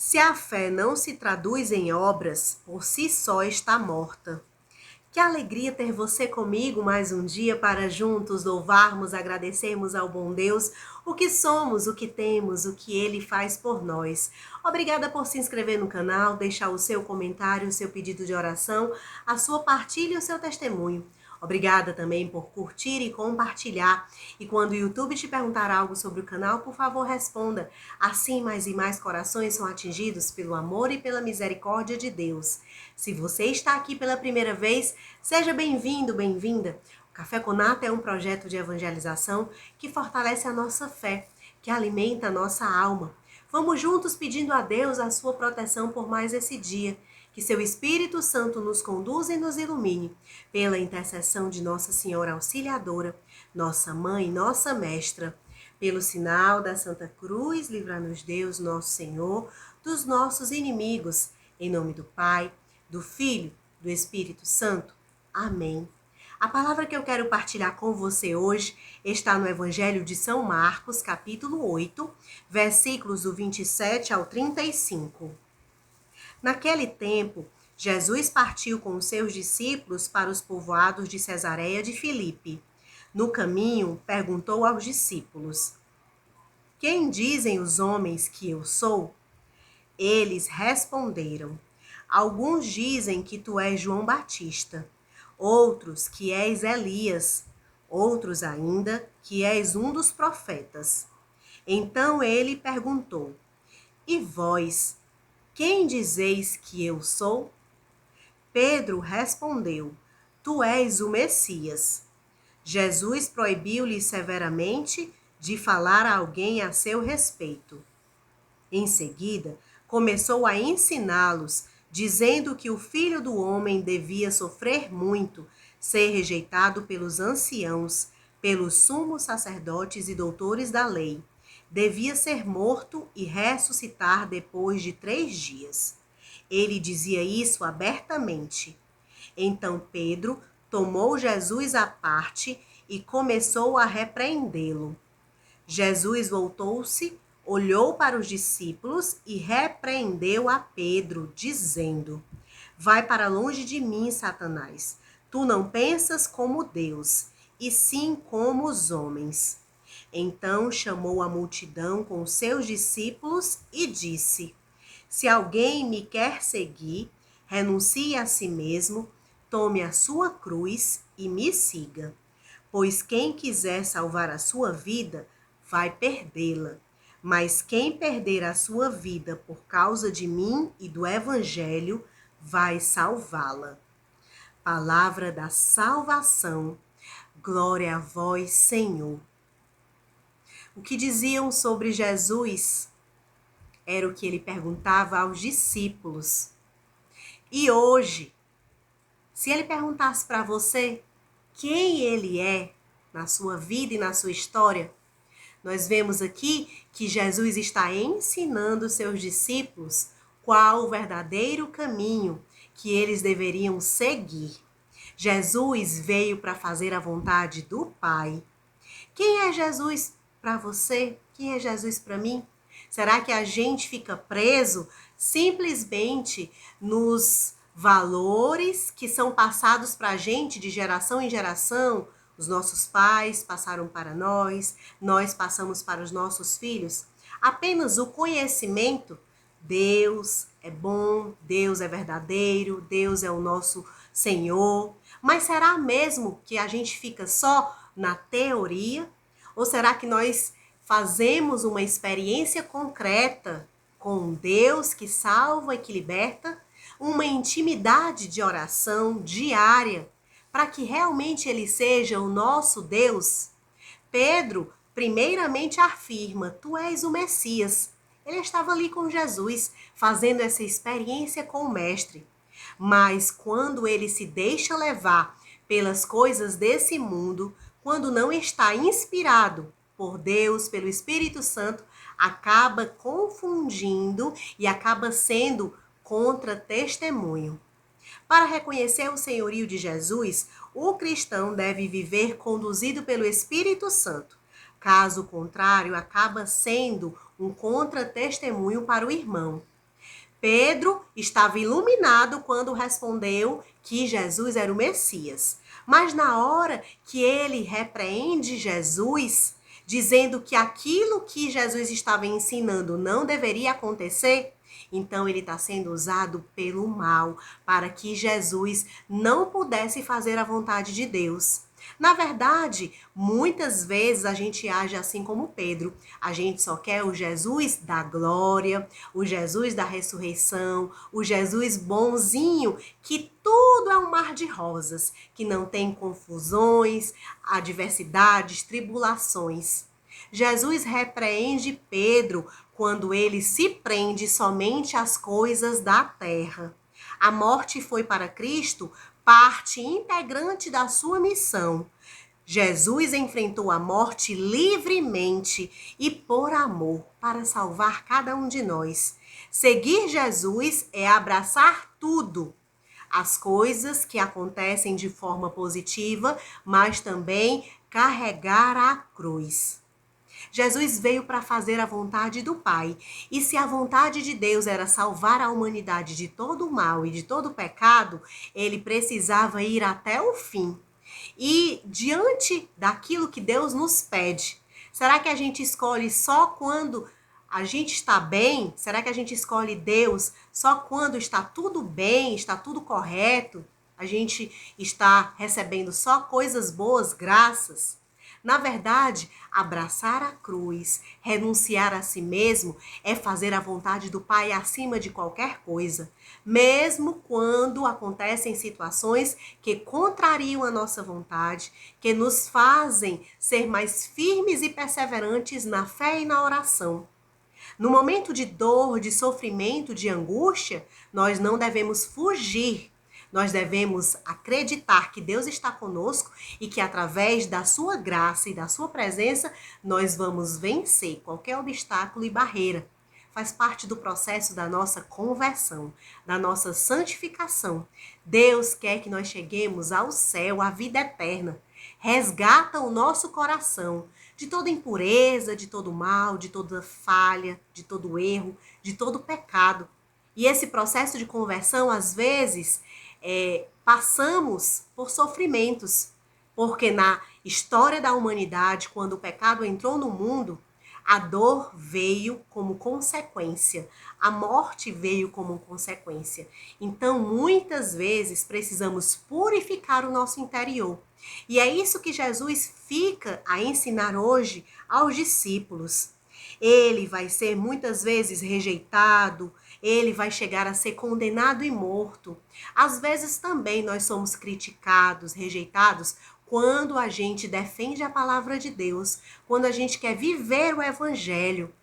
Se a fé não se traduz em obras, por si só está morta. Que alegria ter você comigo mais um dia para juntos louvarmos, agradecermos ao bom Deus o que somos, o que temos, o que Ele faz por nós. Obrigada por se inscrever no canal, deixar o seu comentário, o seu pedido de oração, a sua partilha e o seu testemunho. Obrigada também por curtir e compartilhar. E quando o YouTube te perguntar algo sobre o canal, por favor, responda. Assim, mais e mais corações são atingidos pelo amor e pela misericórdia de Deus. Se você está aqui pela primeira vez, seja bem-vindo, bem-vinda. O Café com Nata é um projeto de evangelização que fortalece a nossa fé, que alimenta a nossa alma. Vamos juntos pedindo a Deus a sua proteção por mais esse dia. Que seu Espírito Santo nos conduza e nos ilumine, pela intercessão de Nossa Senhora Auxiliadora, nossa Mãe, nossa Mestra. Pelo sinal da Santa Cruz, livra-nos Deus, nosso Senhor, dos nossos inimigos. Em nome do Pai, do Filho, do Espírito Santo. Amém. A palavra que eu quero partilhar com você hoje está no Evangelho de São Marcos, capítulo 8, versículos do 27 ao 35. Naquele tempo, Jesus partiu com os seus discípulos para os povoados de Cesareia de Filipe. No caminho, perguntou aos discípulos: Quem dizem os homens que eu sou? Eles responderam: Alguns dizem que tu és João Batista, outros que és Elias, outros ainda que és um dos profetas. Então ele perguntou: E vós, quem dizeis que eu sou? Pedro respondeu: Tu és o Messias. Jesus proibiu-lhe severamente de falar a alguém a seu respeito. Em seguida, começou a ensiná-los, dizendo que o Filho do Homem devia sofrer muito, ser rejeitado pelos anciãos, pelos sumos sacerdotes e doutores da lei. Devia ser morto e ressuscitar depois de 3 dias. Ele dizia isso abertamente. Então Pedro tomou Jesus à parte e começou a repreendê-lo. Jesus voltou-se, olhou para os discípulos e repreendeu a Pedro, dizendo: Vai para longe de mim, Satanás. Tu não pensas como Deus, e sim como os homens. Então chamou a multidão com seus discípulos e disse: Se alguém me quer seguir, renuncie a si mesmo, tome a sua cruz e me siga. Pois quem quiser salvar a sua vida, vai perdê-la. Mas quem perder a sua vida por causa de mim e do Evangelho, vai salvá-la. Palavra da salvação. Glória a vós, Senhor. O que diziam sobre Jesus era o que ele perguntava aos discípulos. E hoje, se ele perguntasse para você quem ele é na sua vida e na sua história, nós vemos aqui que Jesus está ensinando seus discípulos qual o verdadeiro caminho que eles deveriam seguir. Jesus veio para fazer a vontade do Pai. Quem é Jesus para você? Quem é Jesus para mim? Será que a gente fica preso simplesmente nos valores que são passados para a gente de geração em geração? Os nossos pais passaram para nós passamos para os nossos filhos? Apenas o conhecimento? Deus é bom, Deus é verdadeiro, Deus é o nosso Senhor. Mas será mesmo que a gente fica só na teoria? Ou será que nós fazemos uma experiência concreta com Deus que salva e que liberta? Uma intimidade de oração diária para que realmente Ele seja o nosso Deus? Pedro, primeiramente, afirma: Tu és o Messias. Ele estava ali com Jesus, fazendo essa experiência com o Mestre. Mas quando ele se deixa levar pelas coisas desse mundo, quando não está inspirado por Deus, pelo Espírito Santo, acaba confundindo e acaba sendo contra-testemunho. Para reconhecer o senhorio de Jesus, o cristão deve viver conduzido pelo Espírito Santo. Caso contrário, acaba sendo um contra-testemunho para o irmão. Pedro estava iluminado quando respondeu que Jesus era o Messias. Mas na hora que ele repreende Jesus, dizendo que aquilo que Jesus estava ensinando não deveria acontecer, então ele está sendo usado pelo mal para que Jesus não pudesse fazer a vontade de Deus. Na verdade, muitas vezes a gente age assim como Pedro. A gente só quer o Jesus da glória, o Jesus da ressurreição, o Jesus bonzinho, que tudo é um mar de rosas, que não tem confusões, adversidades, tribulações. Jesus repreende Pedro quando ele se prende somente às coisas da terra. A morte foi para Cristo parte integrante da sua missão. Jesus enfrentou a morte livremente e por amor para salvar cada um de nós. Seguir Jesus é abraçar tudo. As coisas que acontecem de forma positiva, mas também carregar a cruz. Jesus veio para fazer a vontade do Pai. E se a vontade de Deus era salvar a humanidade de todo o mal e de todo o pecado, ele precisava ir até o fim. E diante daquilo que Deus nos pede, será que a gente escolhe só quando a gente está bem? Será que a gente escolhe Deus só quando está tudo bem, está tudo correto? A gente está recebendo só coisas boas, graças? Na verdade, abraçar a cruz, renunciar a si mesmo, é fazer a vontade do Pai acima de qualquer coisa, mesmo quando acontecem situações que contrariam a nossa vontade, que nos fazem ser mais firmes e perseverantes na fé e na oração. No momento de dor, de sofrimento, de angústia, nós não devemos fugir. Nós devemos acreditar que Deus está conosco e que através da sua graça e da sua presença nós vamos vencer qualquer obstáculo e barreira. Faz parte do processo da nossa conversão, da nossa santificação. Deus quer que nós cheguemos ao céu, à vida eterna. Resgata o nosso coração de toda impureza, de todo mal, de toda falha, de todo erro, de todo pecado. E esse processo de conversão, às vezes, passamos por sofrimentos, porque na história da humanidade, quando o pecado entrou no mundo, a dor veio como consequência, a morte veio como consequência. Então, muitas vezes, precisamos purificar o nosso interior. E é isso que Jesus fica a ensinar hoje aos discípulos. Ele vai ser muitas vezes rejeitado, ele vai chegar a ser condenado e morto. Às vezes também nós somos criticados, rejeitados, quando a gente defende a palavra de Deus, quando a gente quer viver o evangelho.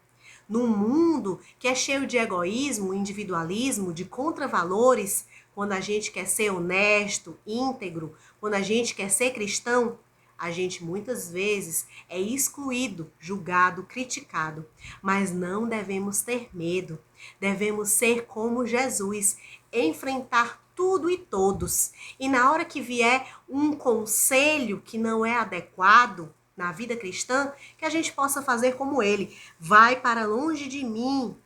Num mundo que é cheio de egoísmo, individualismo, de contravalores, quando a gente quer ser honesto, íntegro, quando a gente quer ser cristão, a gente muitas vezes é excluído, julgado, criticado. Mas não devemos ter medo. Devemos ser como Jesus, enfrentar tudo e todos. E na hora que vier um conselho que não é adequado na vida cristã, que a gente possa fazer como ele. Vai para longe de mim,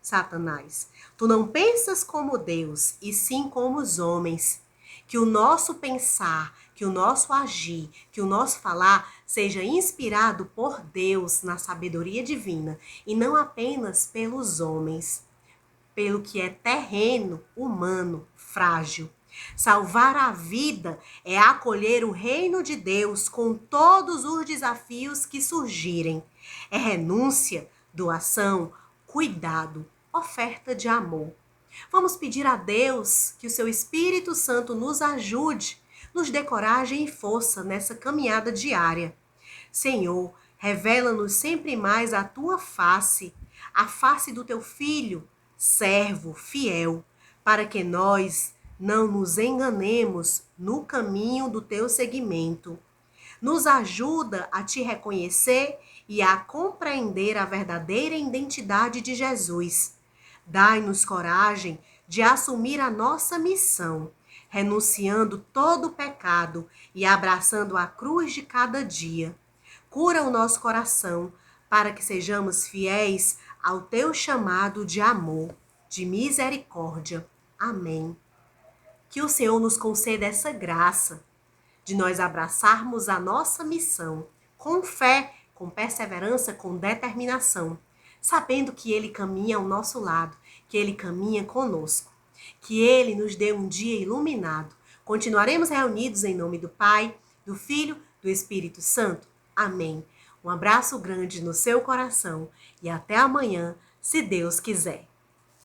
Satanás. Tu não pensas como Deus, e sim como os homens. Que o nosso pensar, que o nosso agir, que o nosso falar seja inspirado por Deus na sabedoria divina e não apenas pelos homens, pelo que é terreno, humano, frágil. Salvar a vida é acolher o reino de Deus com todos os desafios que surgirem. É renúncia, doação, cuidado, oferta de amor. Vamos pedir a Deus que o seu Espírito Santo nos ajude, nos dê coragem e força nessa caminhada diária. Senhor, revela-nos sempre mais a face do teu Filho, servo, fiel, para que nós não nos enganemos no caminho do teu seguimento. Nos ajuda a te reconhecer e a compreender a verdadeira identidade de Jesus. Dai-nos coragem de assumir a nossa missão, renunciando todo o pecado e abraçando a cruz de cada dia. Cura o nosso coração para que sejamos fiéis ao teu chamado de amor. de misericórdia. Amém. Que o Senhor nos conceda essa graça de nós abraçarmos a nossa missão com fé, com perseverança, com determinação, sabendo que Ele caminha ao nosso lado, que Ele caminha conosco, que Ele nos dê um dia iluminado. Continuaremos reunidos em nome do Pai, do Filho, do Espírito Santo. Amém. Um abraço grande no seu coração e até amanhã, se Deus quiser.